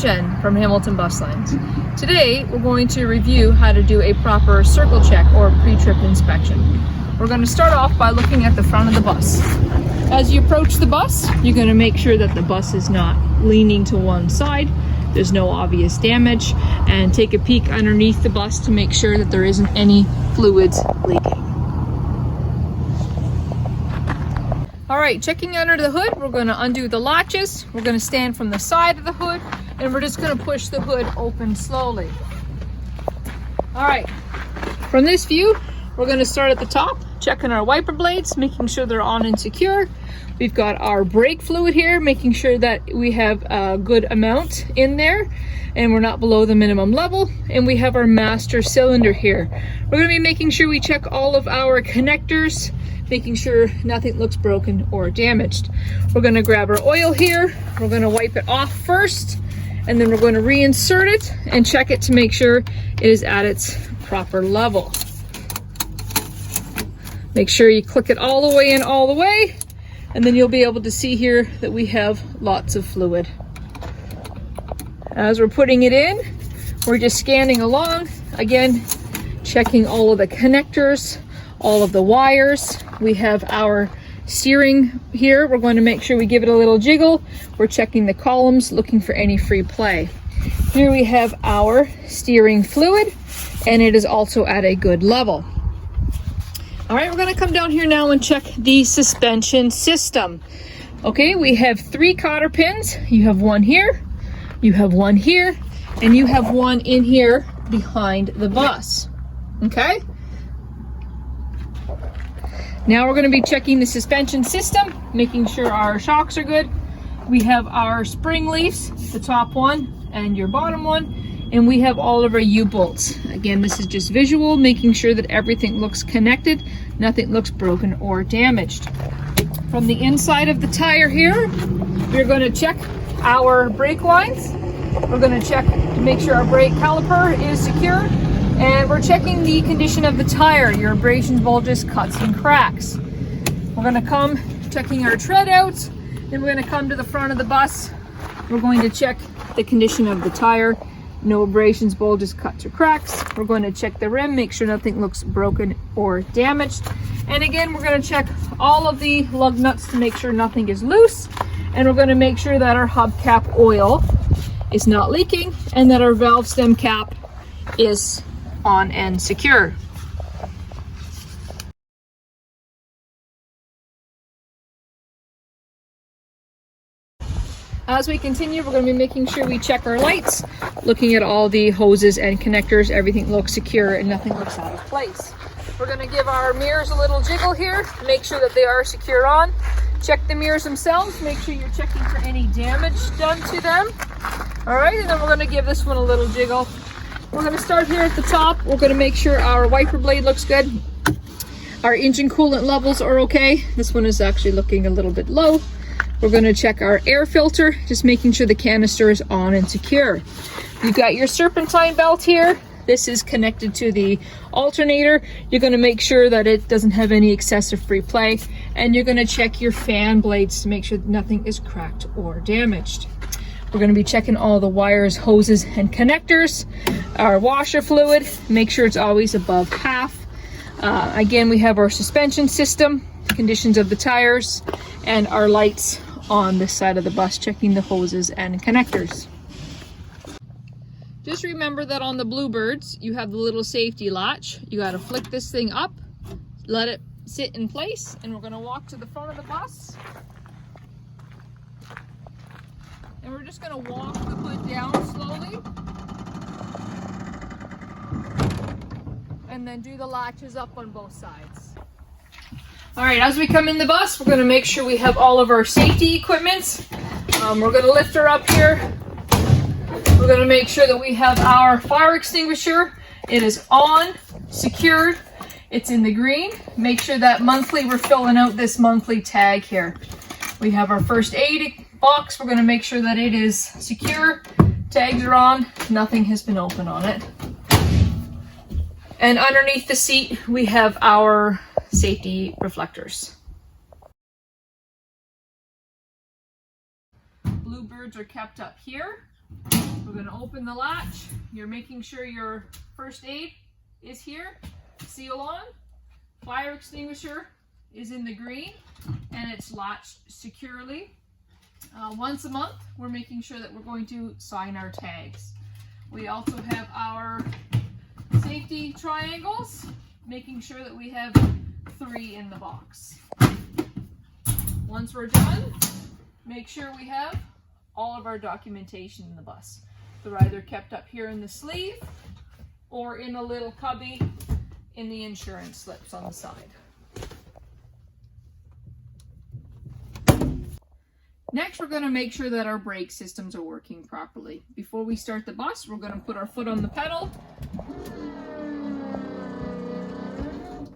Jen from Hamilton Bus Lines. Today we're going to review how to do a proper circle check or pre-trip inspection. We're going to start off by looking at the front of the bus. As you approach the bus, you're going to make sure that the bus is not leaning to one side, there's no obvious damage, and take a peek underneath the bus to make sure that there isn't any fluids leaking. Alright, checking under the hood, we're going to undo the latches. We're going to stand from the side of the hood and we're just going to push the hood open slowly. Alright, from this view, we're going to start at the top, checking our wiper blades, making sure they're on and secure. We've got our brake fluid here, making sure that we have a good amount in there and we're not below the minimum level. And we have our master cylinder here. We're going to be making sure we check all of our connectors, making sure nothing looks broken or damaged. We're going to grab our oil here, we're going to wipe it off first, and then we're going to reinsert it and check it to make sure it is at its proper level. Make sure you click it all the way in all the way, and then you'll be able to see here that we have lots of fluid. As we're putting it in, we're just scanning along, again, checking all of the connectors, all of the wires. We have our steering here. We're going to make sure we give it a little jiggle. We're checking the columns, looking for any free play. Here we have our steering fluid, and it is also at a good level. All right, we're going to come down here now and check the suspension system. Okay, we have 3 cotter pins. You have one here, you have one here, and you have one in here behind the bus. Okay? Now we're going to be checking the suspension system, making sure our shocks are good. We have our spring leaves, the top one and your bottom one, and we have all of our U-bolts. Again, this is just visual, making sure that everything looks connected, nothing looks broken or damaged. From the inside of the tire here, we're going to check our brake lines. We're going to check to make sure our brake caliper is secure. And we're checking the condition of the tire, your abrasions, bulges, cuts, and cracks. We're going to come checking our tread out, then we're going to come to the front of the bus. We're going to check the condition of the tire, no abrasions, bulges, cuts, or cracks. We're going to check the rim, make sure nothing looks broken or damaged. And again, we're going to check all of the lug nuts to make sure nothing is loose. And we're going to make sure that our hubcap oil is not leaking and that our valve stem cap is on and secure. As we continue, we're going to be making sure we check our lights, looking at all the hoses and connectors, everything looks secure and nothing looks out of place. We're going to give our mirrors a little jiggle here, make sure that they are secure on. Check the mirrors themselves, make sure you're checking for any damage done to them. Alright, and then we're going to give this one a little jiggle. We're going to start here at the top. We're going to make sure our wiper blade looks good. Our engine coolant levels are okay. This one is actually looking a little bit low. We're going to check our air filter, just making sure the canister is on and secure. You've got your serpentine belt here. This is connected to the alternator. You're going to make sure that it doesn't have any excessive free play. And you're going to check your fan blades to make sure that nothing is cracked or damaged. We're going to be checking all the wires, hoses, and connectors. Our washer fluid, make sure it's always above half. Again, we have our suspension system, conditions of the tires, and our lights on this side of the bus, checking the hoses and connectors. Just remember that on the Bluebirds, you have the little safety latch. You got to flick this thing up, let it sit in place, and we're going to walk to the front of the bus. And we're just going to walk the hood down slowly. And then do the latches up on both sides. Alright, as we come in the bus, we're going to make sure we have all of our safety equipment. We're going to lift her up here. We're going to make sure that we have our fire extinguisher. It is on, secured. It's in the green. Make sure that monthly we're filling out this monthly tag here. We have our first aid box. We're going to make sure that it is secure. Tags are on. Nothing has been opened on it. And underneath the seat, we have our safety reflectors. Bluebirds are kept up here. We're going to open the latch. You're making sure your first aid is here. Seal on. Fire extinguisher is in the green and it's latched securely. Once a month, we're making sure that we're going to sign our tags. We also have our safety triangles, making sure that we have 3 in the box. Once we're done, make sure we have all of our documentation in the bus. They're either kept up here in the sleeve or in a little cubby in the insurance slips on the side. Next, we're going to make sure that our brake systems are working properly. Before we start the bus, we're going to put our foot on the pedal.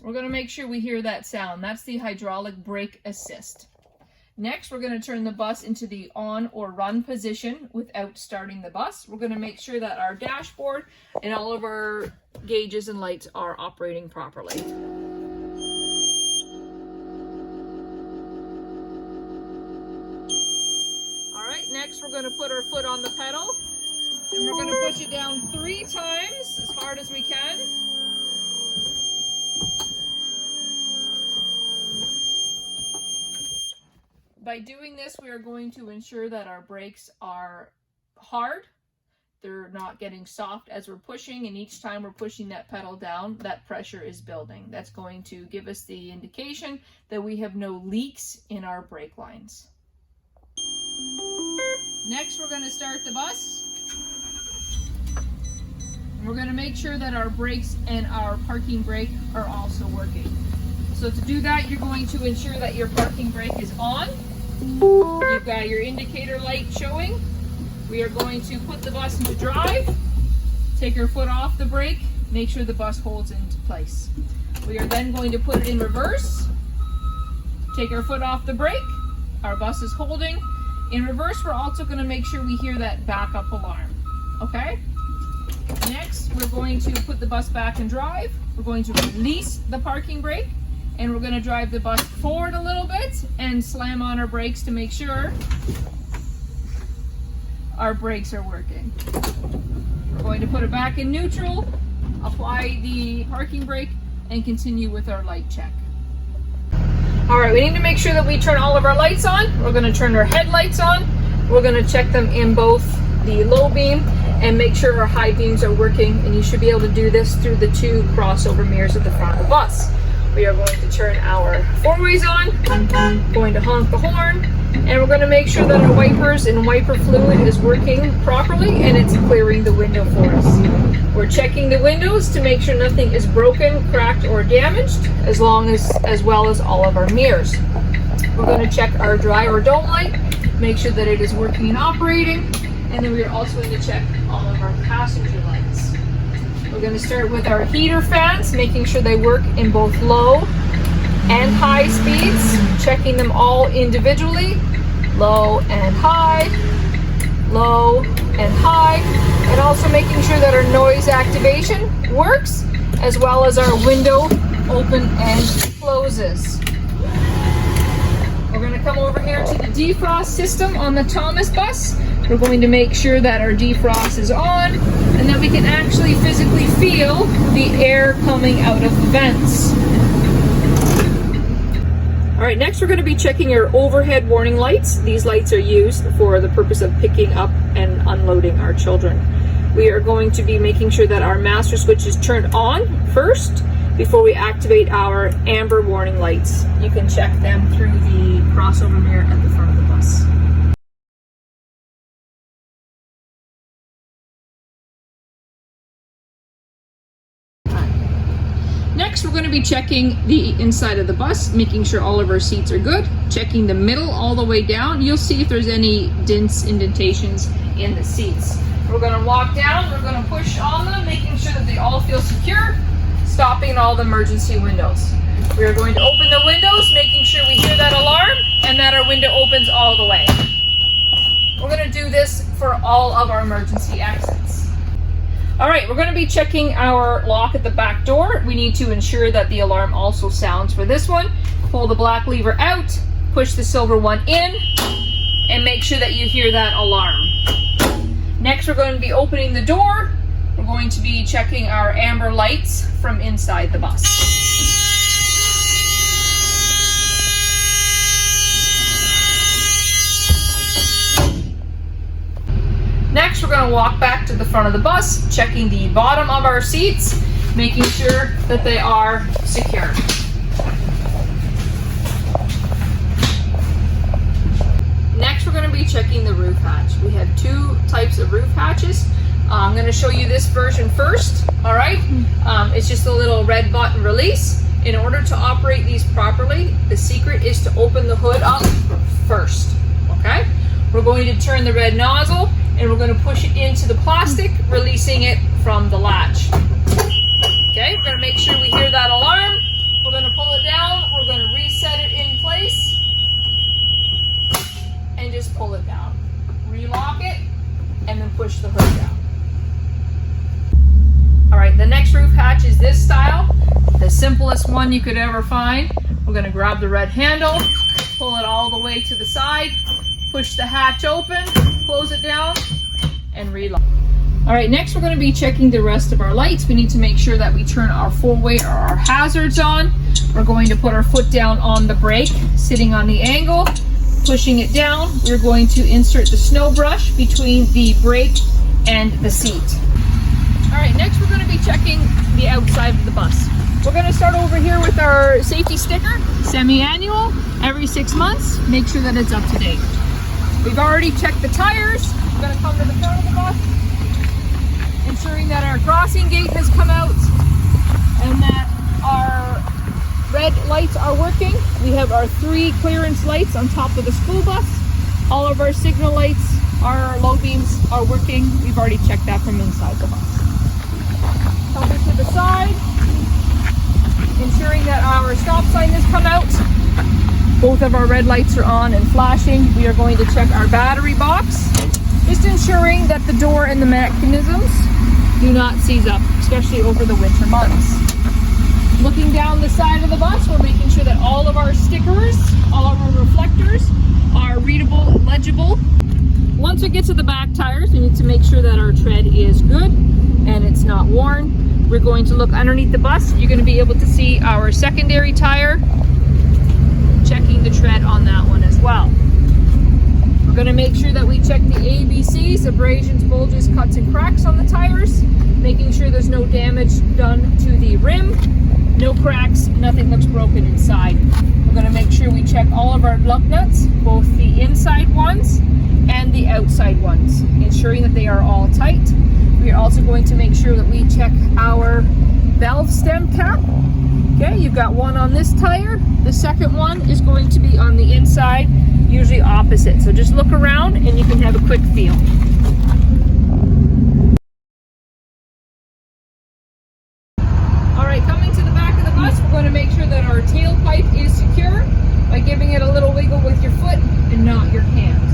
We're going to make sure we hear that sound. That's the hydraulic brake assist. Next, we're going to turn the bus into the on or run position without starting the bus. We're going to make sure that our dashboard and all of our gauges and lights are operating properly. Next, we're going to put our foot on the pedal and we're going to push it down 3 times as hard as we can. By doing this, we are going to ensure that our brakes are hard. They're not getting soft as we're pushing, and each time we're pushing that pedal down, that pressure is building. That's going to give us the indication that we have no leaks in our brake lines. Next, we're going to start the bus. We're going to make sure that our brakes and our parking brake are also working. So to do that, you're going to ensure that your parking brake is on. You've got your indicator light showing. We are going to put the bus into drive. Take your foot off the brake. Make sure the bus holds into place. We are then going to put it in reverse. Take our foot off the brake. Our bus is holding. In reverse, we're also going to make sure we hear that backup alarm. Okay? Next, we're going to put the bus back in drive. We're going to release the parking brake, and we're going to drive the bus forward a little bit and slam on our brakes to make sure our brakes are working. We're going to put it back in neutral, apply the parking brake, and continue with our light check. All right, we need to make sure that we turn all of our lights on. We're going to turn our headlights on. We're going to check them in both the low beam and make sure our high beams are working. And you should be able to do this through the 2 crossover mirrors at the front of the bus. We are going to turn our 4-ways on, going to honk the horn, and we're going to make sure that our wipers and wiper fluid is working properly and it's clearing the window for us. We're checking the windows to make sure nothing is broken, cracked, or damaged, as well as all of our mirrors. We're going to check our driver dome light, make sure that it is working and operating, and then we are also going to check all of our passenger lights. We're going to start with our heater fans, making sure they work in both low and high speeds, checking them all individually, low and high, low and high, and also making sure that our noise activation works, as well as our window open and closes. We're going to come over here to the defrost system on the Thomas bus. We're going to make sure that our defrost is on and that we can actually physically feel the air coming out of the vents. All right, next we're going to be checking our overhead warning lights. These lights are used for the purpose of picking up and unloading our children. We are going to be making sure that our master switch is turned on first before we activate our amber warning lights. You can check them through the crossover mirror at the front of the bus. Next, we're going to be checking the inside of the bus, making sure all of our seats are good, checking the middle all the way down. You'll see if there's any indentations in the seats. We're going to walk down, we're going to push on them, making sure that they all feel secure, stopping all the emergency windows. We are going to open the windows, making sure we hear that alarm and that our window opens all the way. We're going to do this for all of our emergency exits. All right, we're going to be checking our lock at the back door. We need to ensure that the alarm also sounds for this one. Pull the black lever out, push the silver one in, and make sure that you hear that alarm. Next, we're going to be opening the door. We're going to be checking our amber lights from inside the bus. Next, we're going to walk back to the front of the bus, checking the bottom of our seats, making sure that they are secure. Next, we're going to be checking the roof hatch. We have two types of roof hatches. I'm going to show you this version first, all right? It's just a little red button release. In order to operate these properly, the secret is to open the hood up first, okay? We're going to turn the red nozzle and we're going to push it into the plastic, releasing it from the latch. Okay, we're going to make sure we hear that alarm. We're going to pull it down. We're going to reset it in place and just pull it down. Relock it and then push the hood down. All right, the next roof hatch is this style, the simplest one you could ever find. We're going to grab the red handle, pull it all the way to the side, push the hatch open, close it down, and relock. All right, next we're going to be checking the rest of our lights. We need to make sure that we turn our four-way or our hazards on. We're going to put our foot down on the brake, sitting on the angle, pushing it down. We're going to insert the snow brush between the brake and the seat. All right, next we're going to be checking the outside of the bus. We're going to start over here with our safety sticker, semi-annual, every 6 months. Make sure that it's up to date. We've already checked the tires. We're going to come to the front of the bus, ensuring that our crossing gate has come out and that our red lights are working. We have our 3 clearance lights on top of the school bus. All of our signal lights, our low beams are working. We've already checked that from inside the bus. Over to the side, ensuring that our stop sign has come out. Both of our red lights are on and flashing. We are going to check our battery box, just ensuring that the door and the mechanisms do not seize up, especially over the winter months. Looking down the side of the bus, we're making sure that all of our stickers, all of our reflectors are readable and legible. Once we get to the back tires, we need to make sure that our tread is good and it's not worn. We're going to look underneath the bus. You're going to be able to see our secondary tire, checking the tread on that one as well. We're going to make sure that we check the ABCs, abrasions, bulges, cuts, and cracks on the tires, making sure there's no damage done to the rim, no cracks, nothing looks broken inside. We're going to make sure we check all of our lug nuts, both the inside ones and the outside ones, ensuring that they are all tight. We are also going to make sure that we check our valve stem cap. Okay, you've got one on this tire. The second one is going to be on the inside, usually opposite. So just look around and you can have a quick feel. All right, coming to the back of the bus, we're going to make sure that our tailpipe is secure by giving it a little wiggle with your foot and not your hand.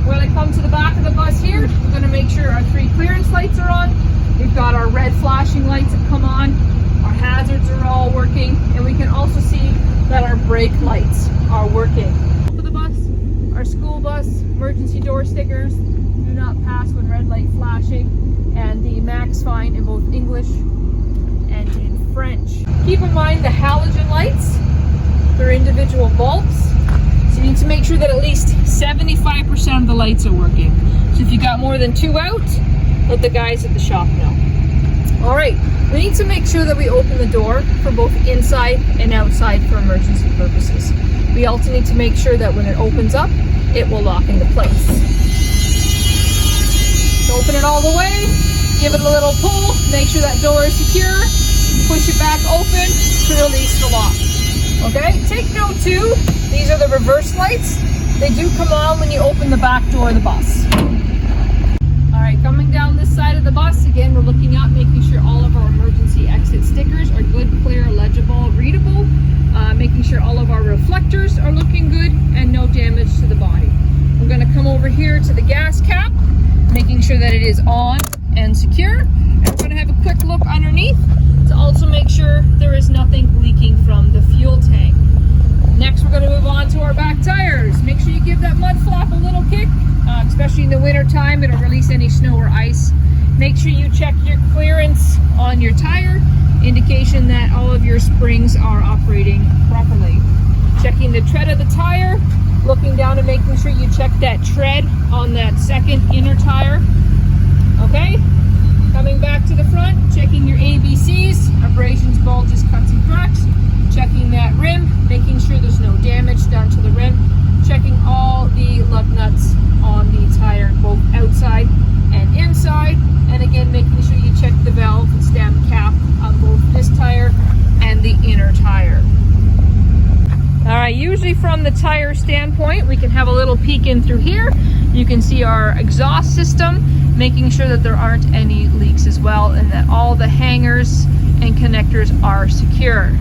When I come to the back of the bus here, we're going to make sure our 3 clearance lights are on. We've got our red flashing lights that come on. Our hazards are all working. And we can also see that our brake lights are working. For the bus, our school bus, emergency door stickers, do not pass when red light flashing, and the max fine in both English and in French. Keep in mind the halogen lights, they're individual bulbs. So you need to make sure that at least 75% of the lights are working. So if you got more than 2 out, let the guys at the shop know. All right, we need to make sure that we open the door for both inside and outside for emergency purposes. We also need to make sure that when it opens up, it will lock into place. So open it all the way, give it a little pull, make sure that door is secure, push it back open to release the lock. Okay, take note too, these are the reverse lights. They do come on when you open the back door of the bus. All right, coming down this side of the bus, again, we're looking up, making sure all of our emergency exit stickers are good, clear, legible, readable, making sure all of our reflectors are looking good and no damage to the body. We're gonna come over here to the gas cap, making sure that it is on and secure. And we're gonna have a quick look underneath to also make sure there is nothing leaking from the fuel tank. Next, we're going to move on to our back tires. Make sure you give that mud flap a little kick especially in the winter time. It'll release any snow or ice. Make sure you check your clearance on your tire, indication that all of your springs are operating properly. Checking the tread of the tire, looking down and making sure you check that tread on that second inner tire. Okay, coming back to the front, checking your ABCs, abrasions, bulges, cuts and cracks, checking that rim, making sure there's no damage done to the rim, checking all the lug nuts on the tire, both outside and inside, and again making sure you check the valve stem cap on both this tire and the inner tire. All right, usually from the tire standpoint, we can have a little peek in through here. You can see our exhaust system, making sure that there aren't any leaks as well, and that all the hangers and connectors are secure.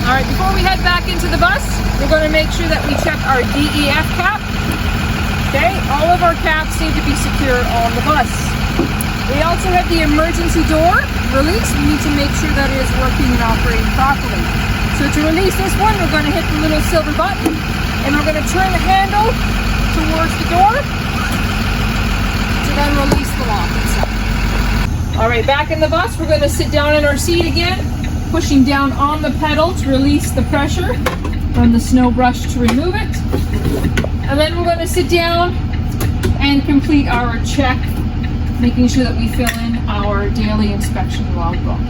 All right, before we head back into the bus, we're going to make sure that we check our DEF cap. Okay, all of our caps need to be secure on the bus. We also have the emergency door release. We need to make sure that it is working and operating properly. So to release this one, we're going to hit the little silver button, and we're going to turn the handle towards the door to then release the lock inside. All right, back in the bus, we're going to sit down in our seat again, pushing down on the pedal to release the pressure from the snow brush to remove it. And then we're going to sit down and complete our check, making sure that we fill in our daily inspection logbook.